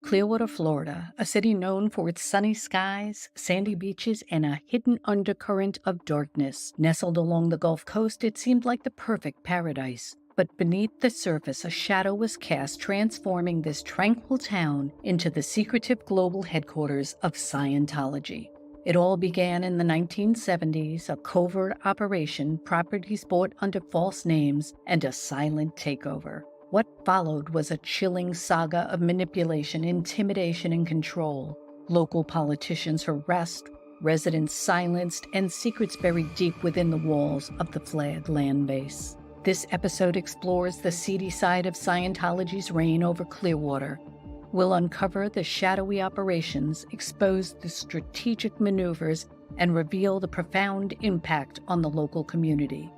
Clearwater, Florida, a city known for its sunny skies, sandy beaches, and a hidden undercurrent of darkness. Nestled along the Gulf Coast, it seemed like the perfect paradise. But beneath the surface, a shadow was cast, transforming this tranquil town into the secretive global headquarters of Scientology. It all began in the 1970s, a covert operation, properties bought under false names, and a silent takeover. What followed was a chilling saga of manipulation, intimidation, and control. Local politicians harassed, residents silenced, and secrets buried deep within the walls of the flagged land base. This episode explores the seedy side of Scientology's reign over Clearwater. We'll uncover the shadowy operations, expose the strategic maneuvers, and reveal the profound impact on the local community.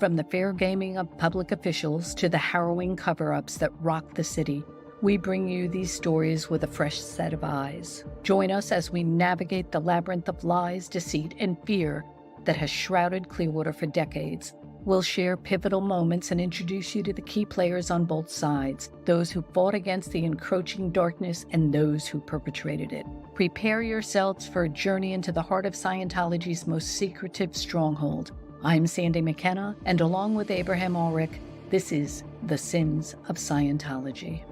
From the fair gaming of public officials to the harrowing cover-ups that rock the city, we bring you these stories with a fresh set of eyes. Join us as we navigate the labyrinth of lies, deceit, and fear that has shrouded Clearwater for decades. We'll share pivotal moments and introduce you to the key players on both sides, those who fought against the encroaching darkness and those who perpetrated it. Prepare yourselves for a journey into the heart of Scientology's most secretive stronghold. I'm Sandi McKenna, and along with Abraham Aurich, this is The Sins of Scientology.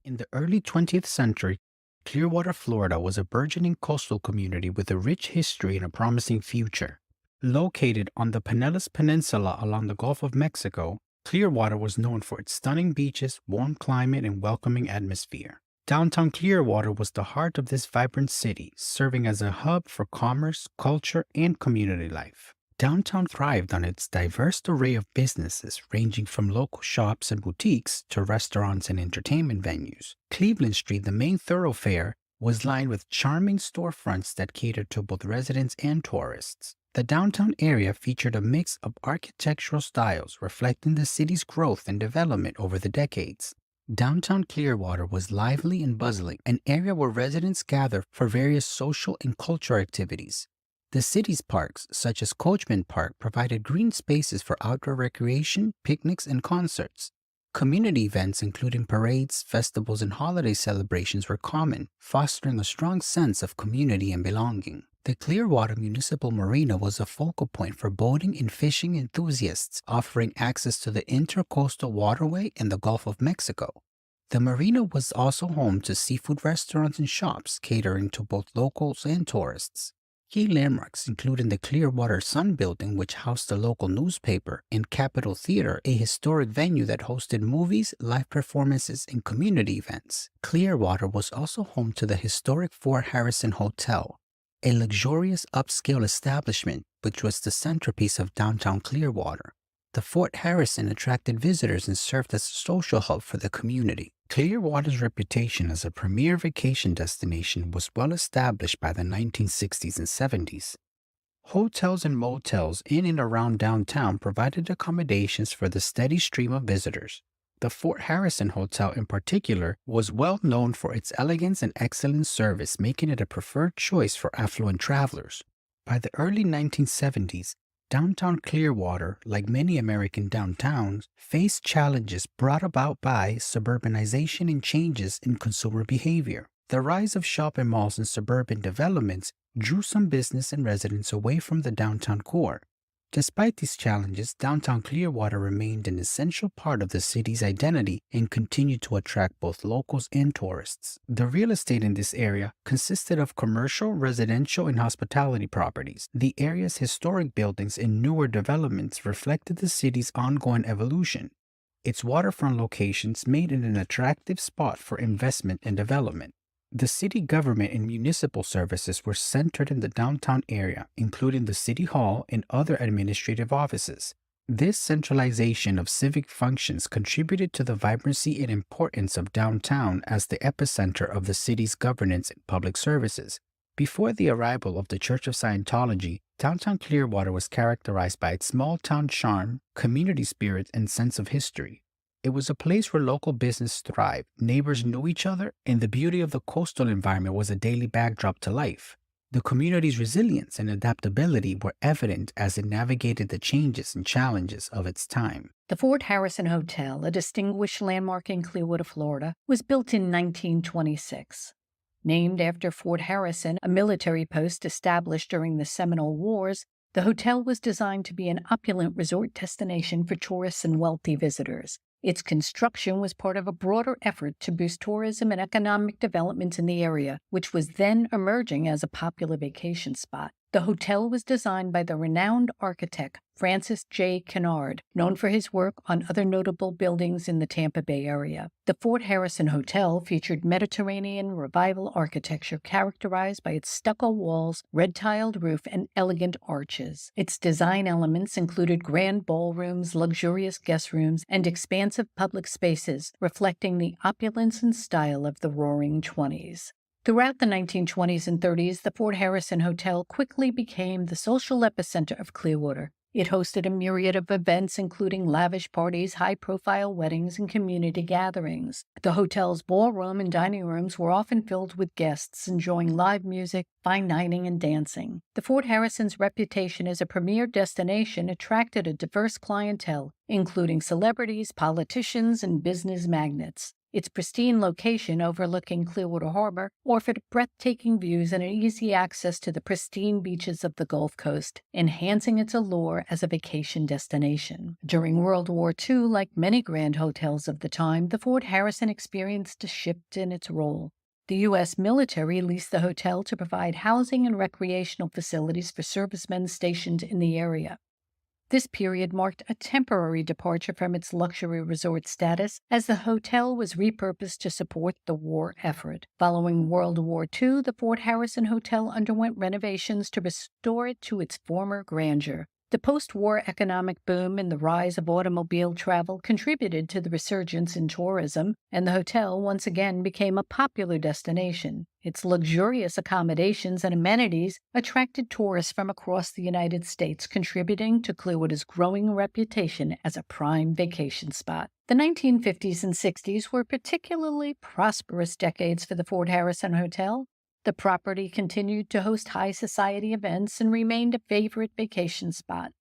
In the early 20th century, Clearwater, Florida was a burgeoning coastal community with a rich history and a promising future. Located on the Pinellas Peninsula along the Gulf of Mexico, Clearwater was known for its stunning beaches, warm climate, and welcoming atmosphere. Downtown Clearwater was the heart of this vibrant city, serving as a hub for commerce, culture, and community life. Downtown thrived on its diverse array of businesses, ranging from local shops and boutiques to restaurants and entertainment venues. Cleveland Street, the main thoroughfare, was lined with charming storefronts that catered to both residents and tourists. The downtown area featured a mix of architectural styles reflecting the city's growth and development over the decades. Downtown Clearwater was lively and bustling, an area where residents gathered for various social and cultural activities. The city's parks, such as Coachman Park, provided green spaces for outdoor recreation, picnics, and concerts. Community events, including parades, festivals, and holiday celebrations, were common, fostering a strong sense of community and belonging. The Clearwater Municipal Marina was a focal point for boating and fishing enthusiasts, offering access to the Intercoastal Waterway and the Gulf of Mexico. The marina was also home to seafood restaurants and shops, catering to both locals and tourists. Key landmarks included the Clearwater Sun Building, which housed the local newspaper, and Capitol Theater, a historic venue that hosted movies, live performances, and community events. Clearwater was also home to the historic Fort Harrison Hotel, a luxurious upscale establishment which was the centerpiece of downtown Clearwater. The Fort Harrison attracted visitors and served as a social hub for the community. Clearwater's reputation as a premier vacation destination was well established by the 1960s and 70s. Hotels and motels in and around downtown provided accommodations for the steady stream of visitors. The Fort Harrison Hotel in particular was well known for its elegance and excellent service, making it a preferred choice for affluent travelers. By the early 1970s, downtown Clearwater, like many American downtowns, faced challenges brought about by suburbanization and changes in consumer behavior. The rise of shopping malls and suburban developments drew some business and residents away from the downtown core. Despite these challenges, downtown Clearwater remained an essential part of the city's identity and continued to attract both locals and tourists. The real estate in this area consisted of commercial, residential, and hospitality properties. The area's historic buildings and newer developments reflected the city's ongoing evolution. Its waterfront locations made it an attractive spot for investment and development. The city government and municipal services were centered in the downtown area, including the City Hall and other administrative offices. This centralization of civic functions contributed to the vibrancy and importance of downtown as the epicenter of the city's governance and public services. Before the arrival of the Church of Scientology, downtown Clearwater was characterized by its small-town charm, community spirit, and sense of history. It was a place where local business thrived, neighbors knew each other, and the beauty of the coastal environment was a daily backdrop to life. The community's resilience and adaptability were evident as it navigated the changes and challenges of its time. The Fort Harrison Hotel, a distinguished landmark in Clearwater, Florida, was built in 1926. Named after Fort Harrison, a military post established during the Seminole Wars, the hotel was designed to be an opulent resort destination for tourists and wealthy visitors. Its construction was part of a broader effort to boost tourism and economic development in the area, which was then emerging as a popular vacation spot. The hotel was designed by the renowned architect Francis J. Kennard, known for his work on other notable buildings in the Tampa Bay area. The Fort Harrison Hotel featured Mediterranean Revival architecture characterized by its stucco walls, red-tiled roof, and elegant arches. Its design elements included grand ballrooms, luxurious guest rooms, and expansive public spaces, reflecting the opulence and style of the Roaring Twenties. Throughout the 1920s and 30s, the Fort Harrison Hotel quickly became the social epicenter of Clearwater. It hosted a myriad of events, including lavish parties, high-profile weddings, and community gatherings. The hotel's ballroom and dining rooms were often filled with guests enjoying live music, fine dining, and dancing. The Fort Harrison's reputation as a premier destination attracted a diverse clientele, including celebrities, politicians, and business magnates. Its pristine location overlooking Clearwater Harbor offered breathtaking views and easy access to the pristine beaches of the Gulf Coast, enhancing its allure as a vacation destination. During World War II, like many grand hotels of the time, the Fort Harrison experienced a shift in its role. The U.S. military leased the hotel to provide housing and recreational facilities for servicemen stationed in the area. This period marked a temporary departure from its luxury resort status as the hotel was repurposed to support the war effort. Following World War II, the Fort Harrison Hotel underwent renovations to restore it to its former grandeur. The post-war economic boom and the rise of automobile travel contributed to the resurgence in tourism, and the hotel once again became a popular destination. Its luxurious accommodations and amenities attracted tourists from across the United States, contributing to Clearwater's growing reputation as a prime vacation spot. The 1950s and 60s were particularly prosperous decades for the Fort Harrison Hotel. The property continued to host high society events and remained a favorite vacation spot.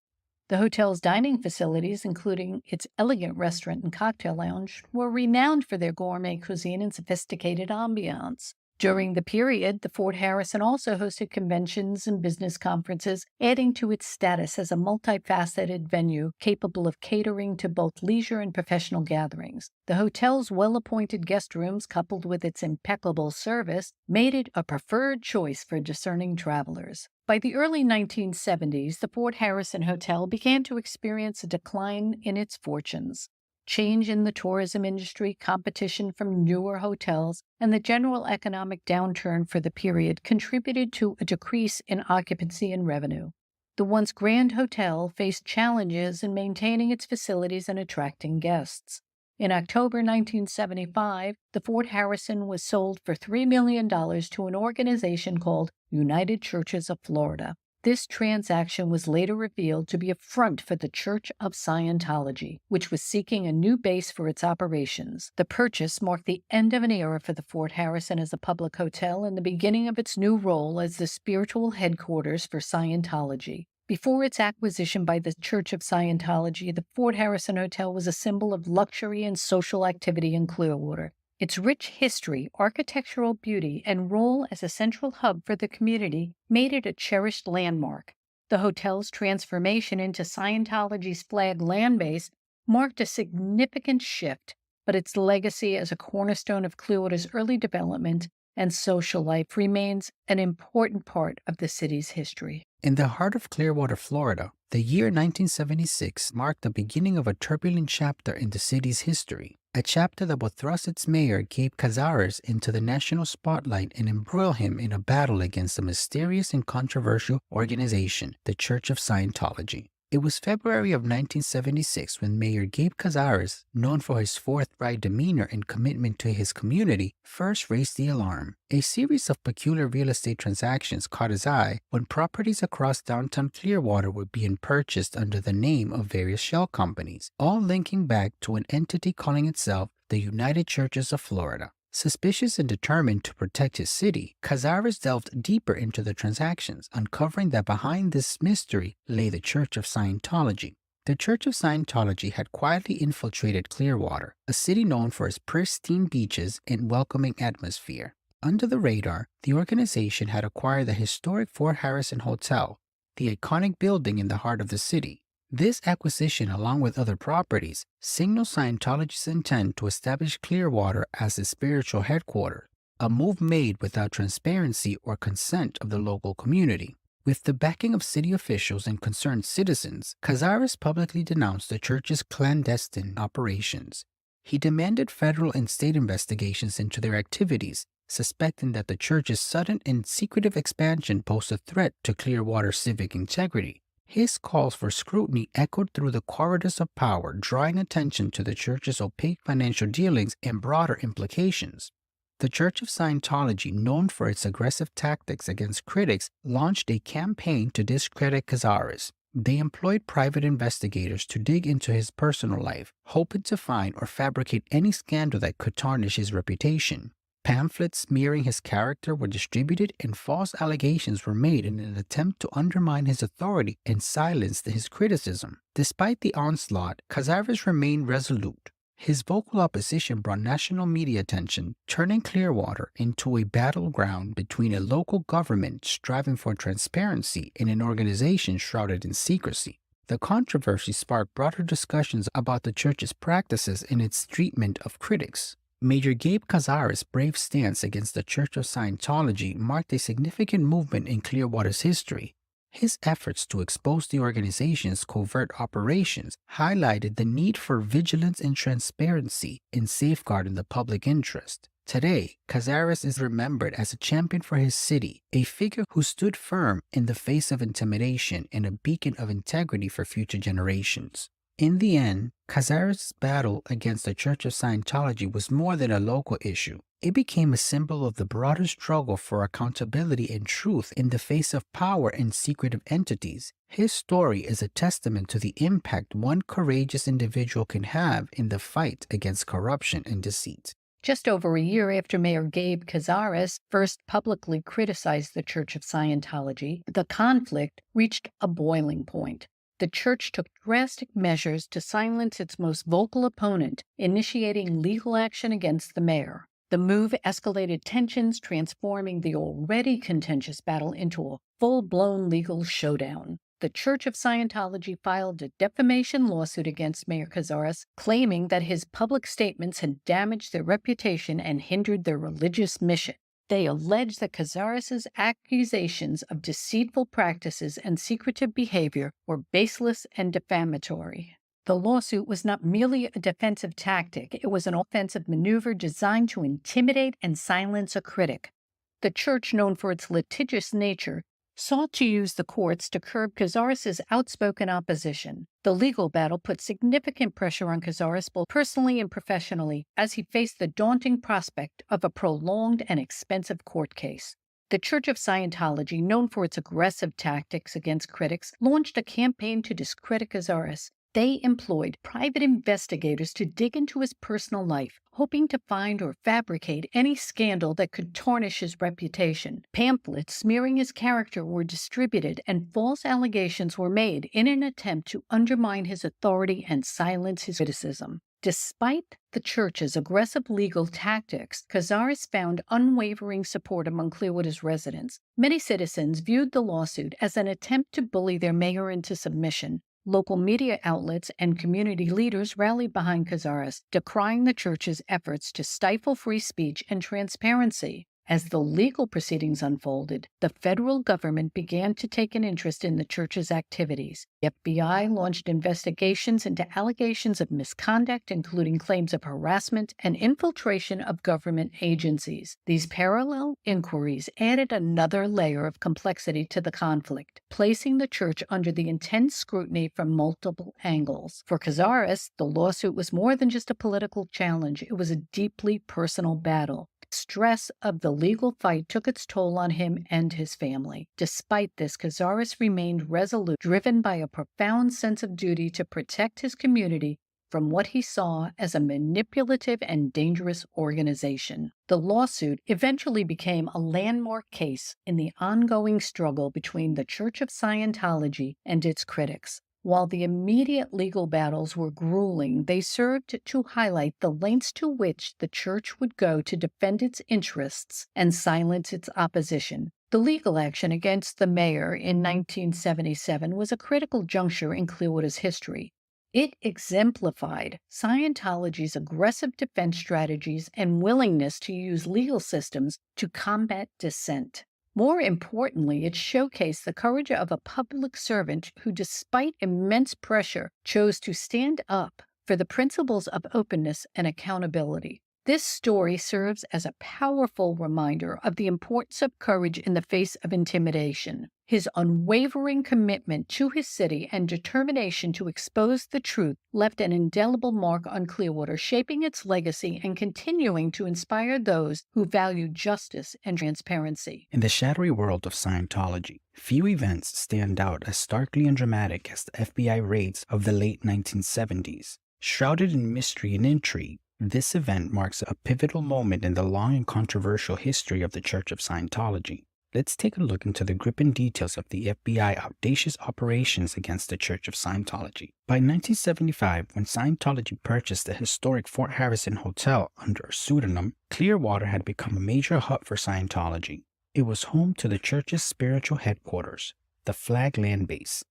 The hotel's dining facilities, including its elegant restaurant and cocktail lounge, were renowned for their gourmet cuisine and sophisticated ambiance. During the period, the Fort Harrison also hosted conventions and business conferences, adding to its status as a multifaceted venue capable of catering to both leisure and professional gatherings. The hotel's well-appointed guest rooms, coupled with its impeccable service, made it a preferred choice for discerning travelers. By the early 1970s, the Fort Harrison Hotel began to experience a decline in its fortunes. Change in the tourism industry, competition from newer hotels, and the general economic downturn for the period contributed to a decrease in occupancy and revenue. The once grand hotel faced challenges in maintaining its facilities and attracting guests. In October 1975, the Fort Harrison was sold for $3 million to an organization called United Churches of Florida. This transaction was later revealed to be a front for the Church of Scientology, which was seeking a new base for its operations. The purchase marked the end of an era for the Fort Harrison as a public hotel and the beginning of its new role as the spiritual headquarters for Scientology. Before its acquisition by the Church of Scientology, the Fort Harrison Hotel was a symbol of luxury and social activity in Clearwater. Its rich history, architectural beauty, and role as a central hub for the community made it a cherished landmark. The hotel's transformation into Scientology's flag land base marked a significant shift, but its legacy as a cornerstone of Clearwater's early development and social life remains an important part of the city's history. In the heart of Clearwater, Florida, the year 1976 marked the beginning of a turbulent chapter in the city's history, a chapter that would thrust its mayor, Gabe Cazares, into the national spotlight and embroil him in a battle against a mysterious and controversial organization, the Church of Scientology. It was February of 1976 when Mayor Gabe Cazares, known for his forthright demeanor and commitment to his community, first raised the alarm. A series of peculiar real estate transactions caught his eye when properties across downtown Clearwater were being purchased under the name of various shell companies, all linking back to an entity calling itself the United Churches of Florida. Suspicious and determined to protect his city, Cazares delved deeper into the transactions, uncovering that behind this mystery lay the Church of Scientology. The Church of Scientology had quietly infiltrated Clearwater, a city known for its pristine beaches and welcoming atmosphere. Under the radar, the organization had acquired the historic Fort Harrison Hotel, the iconic building in the heart of the city. This acquisition, along with other properties, signals Scientology's intent to establish Clearwater as its spiritual headquarters, a move made without transparency or consent of the local community. With the backing of city officials and concerned citizens, Cazares publicly denounced the church's clandestine operations. He demanded federal and state investigations into their activities, suspecting that the church's sudden and secretive expansion posed a threat to Clearwater's civic integrity. His calls for scrutiny echoed through the corridors of power, drawing attention to the church's opaque financial dealings and broader implications. The Church of Scientology, known for its aggressive tactics against critics, launched a campaign to discredit Cazares. They employed private investigators to dig into his personal life, hoping to find or fabricate any scandal that could tarnish his reputation. Pamphlets smearing his character were distributed and false allegations were made in an attempt to undermine his authority and silence his criticism. Despite the onslaught, Cazares remained resolute. His vocal opposition brought national media attention, turning Clearwater into a battleground between a local government striving for transparency and an organization shrouded in secrecy. The controversy sparked broader discussions about the church's practices and its treatment of critics. Mayor Gabe Cazares' brave stance against the Church of Scientology marked a significant movement in Clearwater's history. His efforts to expose the organization's covert operations highlighted the need for vigilance and transparency in safeguarding the public interest. Today, Cazares is remembered as a champion for his city, a figure who stood firm in the face of intimidation and a beacon of integrity for future generations. In the end, Cazares' battle against the Church of Scientology was more than a local issue. It became a symbol of the broader struggle for accountability and truth in the face of power and secretive entities. His story is a testament to the impact one courageous individual can have in the fight against corruption and deceit. Just over a year after Mayor Gabe Cazares first publicly criticized the Church of Scientology, the conflict reached a boiling point. The church took drastic measures to silence its most vocal opponent, initiating legal action against the mayor. The move escalated tensions, transforming the already contentious battle into a full-blown legal showdown. The Church of Scientology filed a defamation lawsuit against Mayor Cazares, claiming that his public statements had damaged their reputation and hindered their religious mission. They alleged that Cazares' accusations of deceitful practices and secretive behavior were baseless and defamatory. The lawsuit was not merely a defensive tactic, it was an offensive maneuver designed to intimidate and silence a critic. The church, known for its litigious nature, sought to use the courts to curb Cazares' outspoken opposition. The legal battle put significant pressure on Cazares both personally and professionally as he faced the daunting prospect of a prolonged and expensive court case. The Church of Scientology, known for its aggressive tactics against critics, launched a campaign to discredit Cazares. They employed private investigators to dig into his personal life, hoping to find or fabricate any scandal that could tarnish his reputation. Pamphlets smearing his character were distributed, and false allegations were made in an attempt to undermine his authority and silence his criticism. Despite the church's aggressive legal tactics, Cazares found unwavering support among Clearwater's residents. Many citizens viewed the lawsuit as an attempt to bully their mayor into submission. Local media outlets and community leaders rallied behind Cazares, decrying the church's efforts to stifle free speech and transparency. As the legal proceedings unfolded, the federal government began to take an interest in the church's activities. The FBI launched investigations into allegations of misconduct, including claims of harassment and infiltration of government agencies. These parallel inquiries added another layer of complexity to the conflict, placing the church under the intense scrutiny from multiple angles. For Cazares, the lawsuit was more than just a political challenge, it was a deeply personal battle. Stress of the legal fight took its toll on him and his family. Despite this, Cazares remained resolute, driven by a profound sense of duty to protect his community from what he saw as a manipulative and dangerous organization. The lawsuit eventually became a landmark case in the ongoing struggle between the Church of Scientology and its critics. While the immediate legal battles were grueling, they served to highlight the lengths to which the church would go to defend its interests and silence its opposition. The legal action against the mayor in 1977 was a critical juncture in Clearwater's history. It exemplified Scientology's aggressive defense strategies and willingness to use legal systems to combat dissent. More importantly, it showcased the courage of a public servant who, despite immense pressure, chose to stand up for the principles of openness and accountability. This story serves as a powerful reminder of the importance of courage in the face of intimidation. His unwavering commitment to his city and determination to expose the truth left an indelible mark on Clearwater, shaping its legacy and continuing to inspire those who value justice and transparency. In the shadowy world of Scientology, few events stand out as starkly and dramatic as the FBI raids of the late 1970s. Shrouded in mystery and intrigue, this event marks a pivotal moment in the long and controversial history of the Church of Scientology. Let's take a look into the gripping details of the FBI audacious operations against the Church of Scientology. By 1975, when Scientology purchased the historic Fort Harrison Hotel under a pseudonym, Clearwater had become a major hub for Scientology. It was home to the church's spiritual headquarters, the Flag Land Base.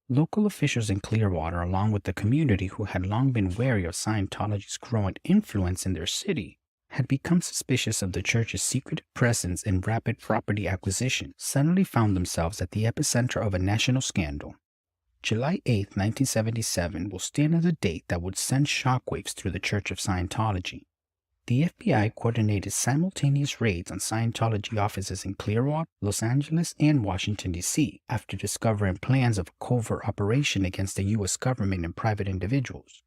Local officials in Clearwater, along with the community who had long been wary of Scientology's growing influence in their city, had become suspicious of the church's secretive presence and rapid property acquisition, suddenly found themselves at the epicenter of a national scandal. July 8, 1977 will stand as a date that would send shockwaves through the Church of Scientology. The FBI coordinated simultaneous raids on Scientology offices in Clearwater, Los Angeles, and Washington, D.C. after discovering plans of a covert operation against the U.S. government and private individuals.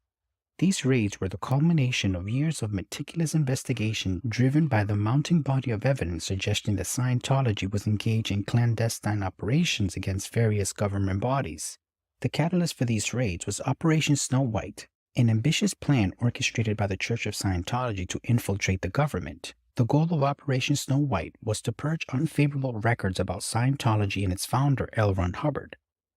These raids were the culmination of years of meticulous investigation driven by the mounting body of evidence suggesting that Scientology was engaged in clandestine operations against various government bodies. The catalyst for these raids was Operation Snow White, an ambitious plan orchestrated by the Church of Scientology to infiltrate the government. The goal of Operation Snow White was to purge unfavorable records about Scientology and its founder, LRonHubbard.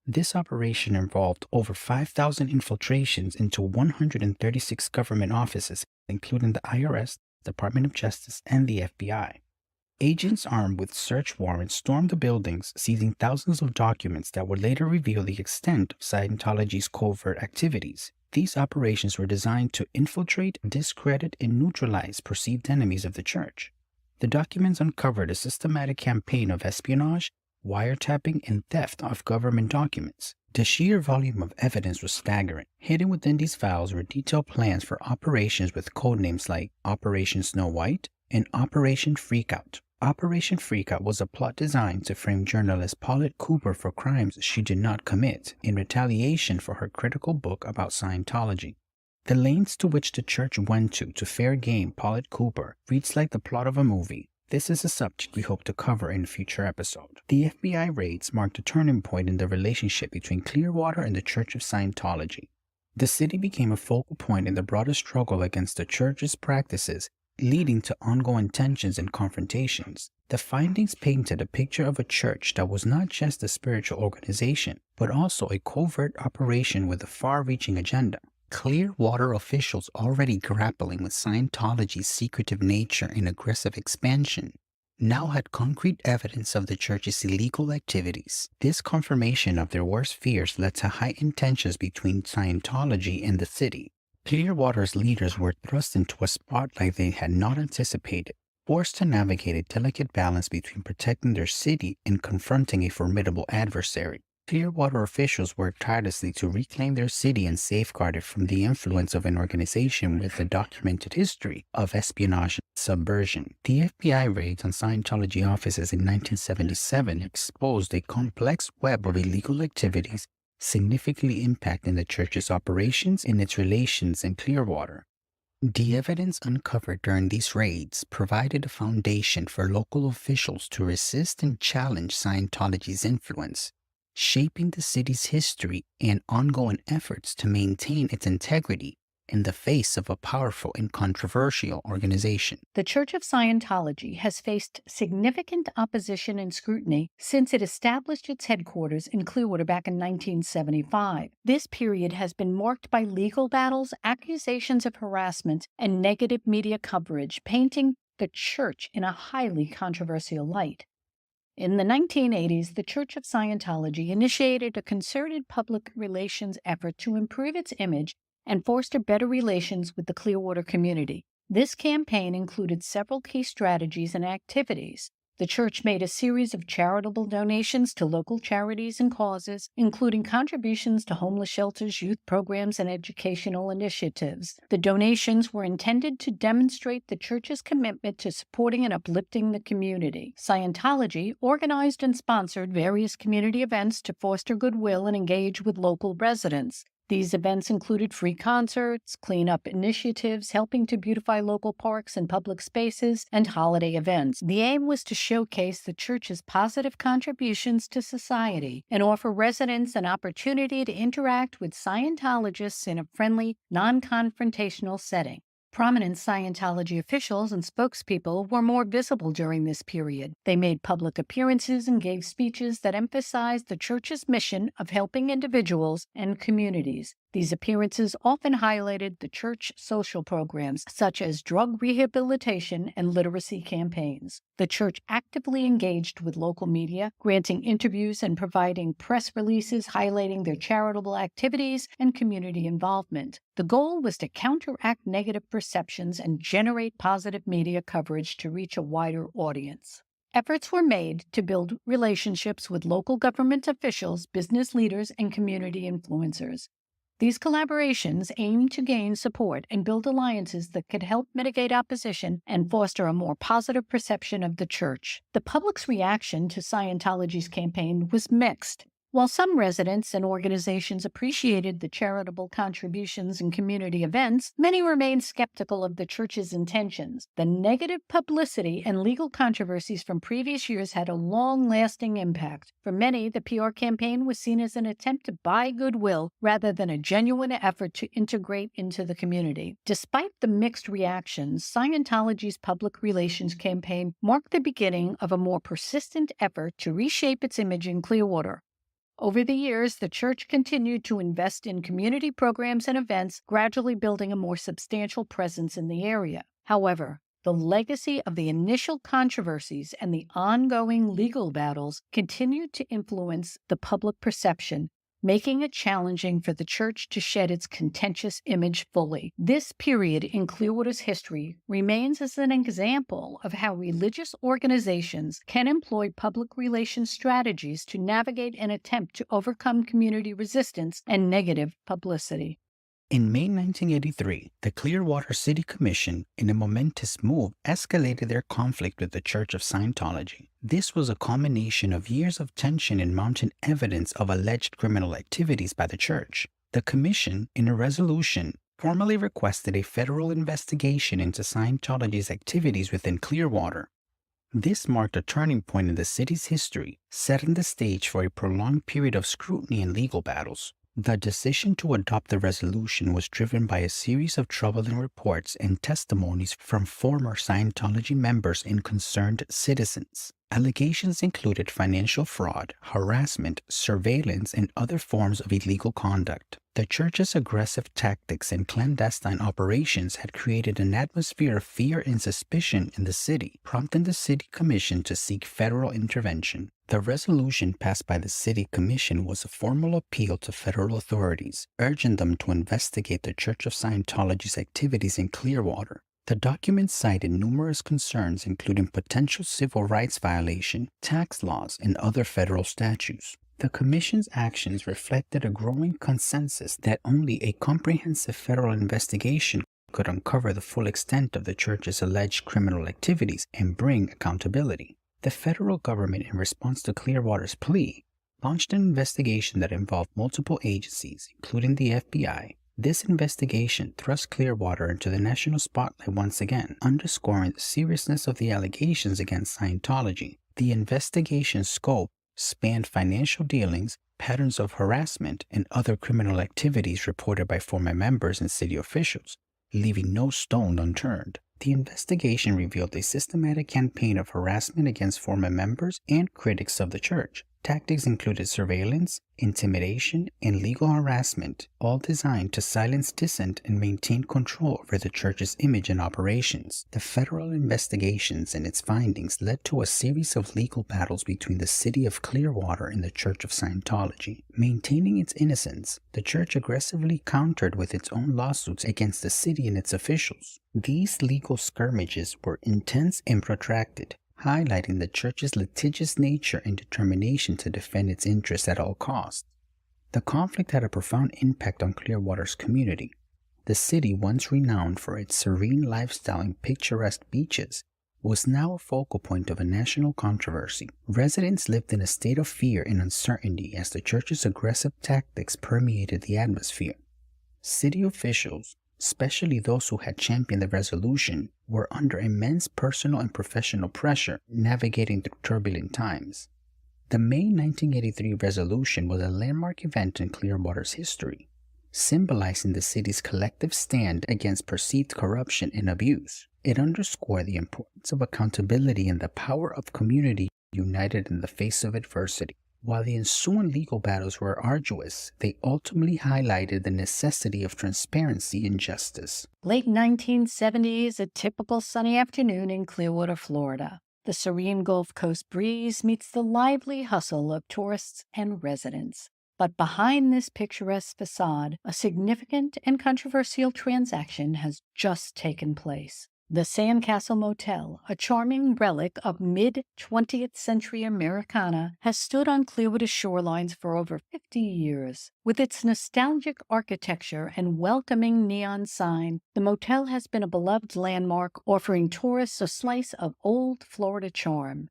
This operation involved over 5,000 infiltrations into 136 government offices, including the IRS, Department of Justice, and the FBI. Agents armed with search warrants stormed the buildings, seizing thousands of documents that would later reveal the extent of Scientology's covert activities. These operations were designed to infiltrate, discredit, and neutralize perceived enemies of the church. The documents uncovered a systematic campaign of espionage, wiretapping, and theft of government documents. The sheer volume of evidence was staggering. Hidden within these files were detailed plans for operations with codenames like Operation Snow White and Operation Freakout. Operation Freakout was a plot designed to frame journalist Paulette Cooper for crimes she did not commit in retaliation for her critical book about Scientology. The lengths to which the church went to fair game Paulette Cooper reads like the plot of a movie. This is a subject we hope to cover in a future episode. The FBI raids marked a turning point in the relationship between Clearwater and the Church of Scientology. The city became a focal point in the broader struggle against the church's practices, leading to ongoing tensions and confrontations. The findings painted a picture of a church that was not just a spiritual organization, but also a covert operation with a far-reaching agenda. Clearwater officials, already grappling with Scientology's secretive nature and aggressive expansion, now had concrete evidence of the church's illegal activities. This confirmation of their worst fears led to heightened tensions between Scientology and the city. Clearwater's leaders were thrust into a spotlight they had not anticipated. forced to navigate a delicate balance between protecting their city and confronting a formidable adversary. Clearwater officials worked tirelessly to reclaim their city and safeguard it from the influence of an organization with a documented history of espionage and subversion. The FBI raids on Scientology offices in 1977 exposed a complex web of illegal activities significantly impacting the church's operations and its relations in Clearwater. The evidence uncovered during these raids provided a foundation for local officials to resist and challenge Scientology's influence, shaping the city's history and ongoing efforts to maintain its integrity in the face of a powerful and controversial organization. The Church of Scientology has faced significant opposition and scrutiny since it established its headquarters in Clearwater back in 1975. This period has been marked by legal battles, accusations of harassment, and negative media coverage, painting the church in a highly controversial light. In the 1980s, the Church of Scientology initiated a concerted public relations effort to improve its image and foster better relations with the Clearwater community. This campaign included several key strategies and activities. The church made a series of charitable donations to local charities and causes, including contributions to homeless shelters, youth programs, and educational initiatives. The donations were intended to demonstrate the church's commitment to supporting and uplifting the community. Scientology organized and sponsored various community events to foster goodwill and engage with local residents. These events included free concerts, cleanup initiatives, helping to beautify local parks and public spaces, and holiday events. The aim was to showcase the church's positive contributions to society and offer residents an opportunity to interact with Scientologists in a friendly, non-confrontational setting. Prominent Scientology officials and spokespeople were more visible during this period. They made public appearances and gave speeches that emphasized the church's mission of helping individuals and communities. These appearances often highlighted the church social programs, such as drug rehabilitation and literacy campaigns. The church actively engaged with local media, granting interviews and providing press releases highlighting their charitable activities and community involvement. The goal was to counteract negative perceptions and generate positive media coverage to reach a wider audience. Efforts were made to build relationships with local government officials, business leaders, and community influencers. These collaborations aim to gain support and build alliances that could help mitigate opposition and foster a more positive perception of the church. The public's reaction to Scientology's campaign was mixed. While some residents and organizations appreciated the charitable contributions and community events, many remained skeptical of the church's intentions. The negative publicity and legal controversies from previous years had a long-lasting impact. For many, the PR campaign was seen as an attempt to buy goodwill rather than a genuine effort to integrate into the community. Despite the mixed reactions, Scientology's public relations campaign marked the beginning of a more persistent effort to reshape its image in Clearwater. Over the years, the church continued to invest in community programs and events, gradually building a more substantial presence in the area. However, the legacy of the initial controversies and the ongoing legal battles continued to influence the public perception, making it challenging for the church to shed its contentious image fully. This period in Clearwater's history remains as an example of how religious organizations can employ public relations strategies to navigate and attempt to overcome community resistance and negative publicity. In May 1983, the Clearwater City Commission, in a momentous move, escalated their conflict with the Church of Scientology. This was a culmination of years of tension and mounting evidence of alleged criminal activities by the church. The commission, in a resolution, formally requested a federal investigation into Scientology's activities within Clearwater. This marked a turning point in the city's history, setting the stage for a prolonged period of scrutiny and legal battles. The decision to adopt the resolution was driven by a series of troubling reports and testimonies from former Scientology members and concerned citizens. Allegations included financial fraud, harassment, surveillance, and other forms of illegal conduct. The church's aggressive tactics and clandestine operations had created an atmosphere of fear and suspicion in the city, prompting the city commission to seek federal intervention. The resolution passed by the city commission was a formal appeal to federal authorities, urging them to investigate the Church of Scientology's activities in Clearwater. The document cited numerous concerns, including potential civil rights violation, tax laws, and other federal statutes. The Commission's actions reflected a growing consensus that only a comprehensive federal investigation could uncover the full extent of the church's alleged criminal activities and bring accountability. The federal government, in response to Clearwater's plea, launched an investigation that involved multiple agencies, including the FBI. This investigation thrust Clearwater into the national spotlight once again, underscoring the seriousness of the allegations against Scientology. The investigation's scope spanned financial dealings, patterns of harassment, and other criminal activities reported by former members and city officials, leaving no stone unturned. The investigation revealed a systematic campaign of harassment against former members and critics of the church. Tactics included surveillance, intimidation, and legal harassment, all designed to silence dissent and maintain control over the church's image and operations. The federal investigations and its findings led to a series of legal battles between the city of Clearwater and the Church of Scientology. Maintaining its innocence, the church aggressively countered with its own lawsuits against the city and its officials. These legal skirmishes were intense and protracted, highlighting the church's litigious nature and determination to defend its interests at all costs. The conflict had a profound impact on Clearwater's community. The city, once renowned for its serene lifestyle and picturesque beaches, was now a focal point of a national controversy. Residents lived in a state of fear and uncertainty as the church's aggressive tactics permeated the atmosphere. City officials, especially those who had championed the resolution, were under immense personal and professional pressure navigating through turbulent times. The May 1983 resolution was a landmark event in Clearwater's history, symbolizing the city's collective stand against perceived corruption and abuse. It underscored the importance of accountability and the power of community united in the face of adversity. While the ensuing legal battles were arduous, they ultimately highlighted the necessity of transparency and justice. Late 1970s, a typical sunny afternoon in Clearwater, Florida. The serene Gulf Coast breeze meets the lively hustle of tourists and residents. But behind this picturesque facade, a significant and controversial transaction has just taken place. The Sandcastle Motel, a charming relic of mid-20th century Americana, has stood on Clearwater shorelines for over 50 years. With its nostalgic architecture and welcoming neon sign, the motel has been a beloved landmark, offering tourists a slice of old Florida charm.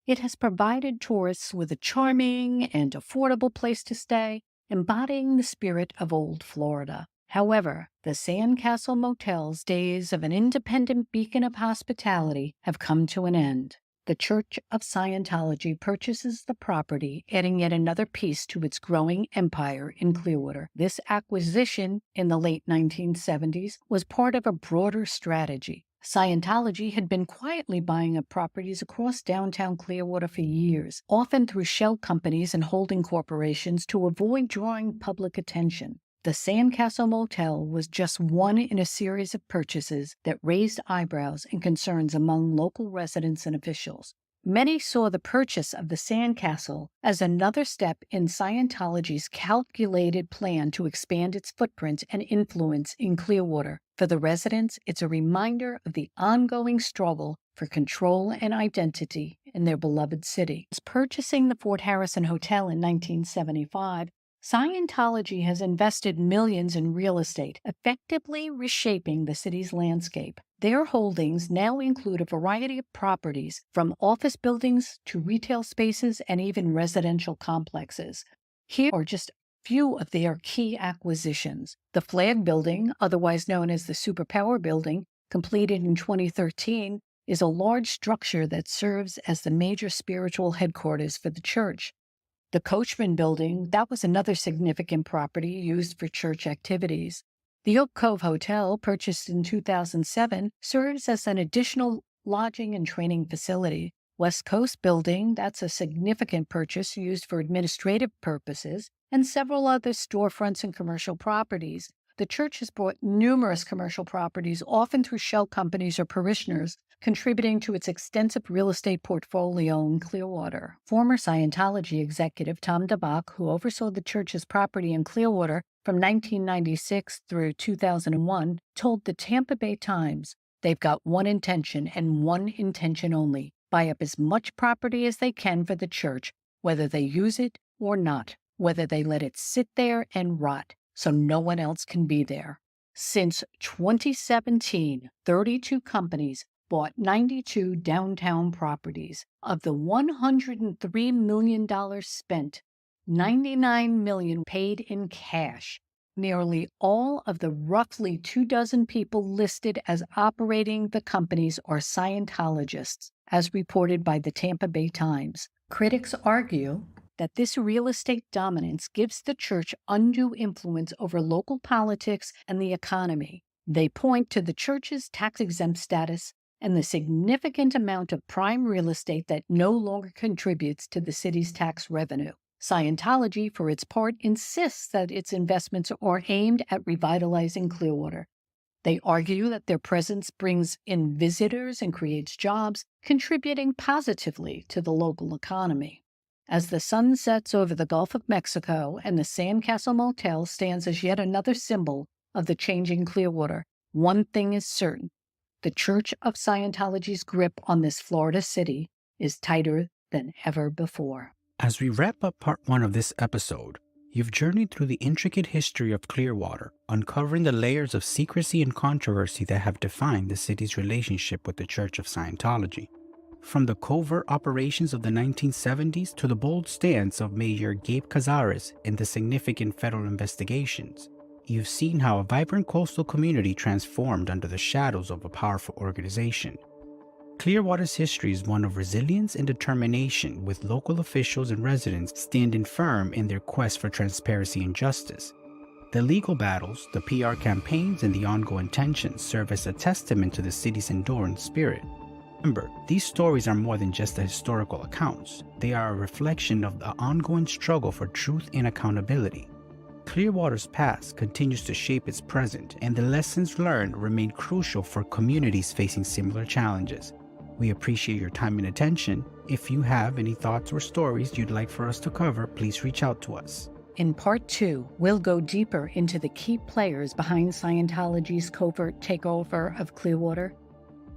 It has provided tourists with a charming and affordable place to stay, embodying the spirit of old Florida. However, the Sandcastle Motel's days of an independent beacon of hospitality have come to an end. The Church of Scientology purchases the property, adding yet another piece to its growing empire in Clearwater. This acquisition in the late 1970s was part of a broader strategy. Scientology had been quietly buying up properties across downtown Clearwater for years, often through shell companies and holding corporations to avoid drawing public attention. The Sandcastle Motel was just one in a series of purchases that raised eyebrows and concerns among local residents and officials. Many saw the purchase of the Sandcastle as another step in Scientology's calculated plan to expand its footprint and influence in Clearwater. For the residents, it's a reminder of the ongoing struggle for control and identity in their beloved city. Since purchasing the Fort Harrison Hotel in 1975, Scientology has invested millions in real estate, effectively reshaping the city's landscape. Their holdings now include a variety of properties, from office buildings to retail spaces and even residential complexes. Here are just a few of their key acquisitions. The Flag Building, otherwise known as the Superpower Building, completed in 2013, is a large structure that serves as the major spiritual headquarters for the church. The Coachman Building, that was another significant property used for church activities. The Oak Cove Hotel, purchased in 2007, serves as an additional lodging and training facility. West Coast Building, that's a significant purchase used for administrative purposes, and several other storefronts and commercial properties. The church has bought numerous commercial properties, often through shell companies or parishioners, contributing to its extensive real estate portfolio in Clearwater. Former Scientology executive Tom DeBach, who oversaw the church's property in Clearwater from 1996 through 2001, told the Tampa Bay Times, They've got one intention and one intention only: buy up as much property as they can for the church, whether they use it or not, whether they let it sit there and rot so no one else can be there. Since 2017, 32 companies bought 92 downtown properties. Of the $103 million spent, $99 million paid in cash. Nearly all of the roughly 24 people listed as operating the companies are Scientologists, as reported by the Tampa Bay Times. Critics argue that this real estate dominance gives the church undue influence over local politics and the economy. They point to the church's tax-exempt status and the significant amount of prime real estate that no longer contributes to the city's tax revenue. Scientology, for its part, insists that its investments are aimed at revitalizing Clearwater. They argue that their presence brings in visitors and creates jobs, contributing positively to the local economy. As the sun sets over the Gulf of Mexico and the Sandcastle Motel stands as yet another symbol of the changing Clearwater, one thing is certain: the Church of Scientology's grip on this Florida city is tighter than ever before. As we wrap up part 1 of this episode, you've journeyed through the intricate history of Clearwater, uncovering the layers of secrecy and controversy that have defined the city's relationship with the Church of Scientology. From the covert operations of the 1970s to the bold stance of Mayor Gabe Cazares in the significant federal investigations, you've seen how a vibrant coastal community transformed under the shadows of a powerful organization. Clearwater's history is one of resilience and determination, with local officials and residents standing firm in their quest for transparency and justice. The legal battles, the PR campaigns, and the ongoing tensions serve as a testament to the city's enduring spirit. Remember, these stories are more than just the historical accounts. They are a reflection of the ongoing struggle for truth and accountability. Clearwater's past continues to shape its present, and the lessons learned remain crucial for communities facing similar challenges. We appreciate your time and attention. If you have any thoughts or stories you'd like for us to cover, please reach out to us. In part 2, we'll go deeper into the key players behind Scientology's covert takeover of Clearwater.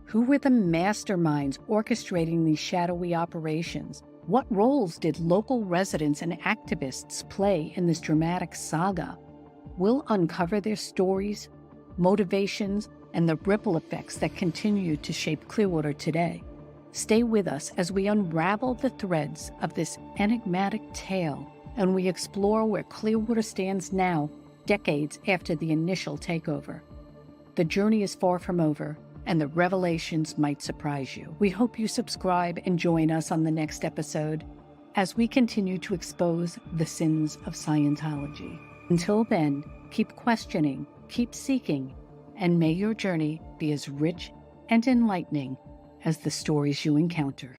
Who were the masterminds orchestrating these shadowy operations? What roles did local residents and activists play in this dramatic saga? We'll uncover their stories, motivations, and the ripple effects that continue to shape Clearwater today. Stay with us as we unravel the threads of this enigmatic tale, and we explore where Clearwater stands now, decades after the initial takeover. The journey is far from over, and the revelations might surprise you. We hope you subscribe and join us on the next episode as we continue to expose the sins of Scientology. Until then, keep questioning, keep seeking, and may your journey be as rich and enlightening as the stories you encounter.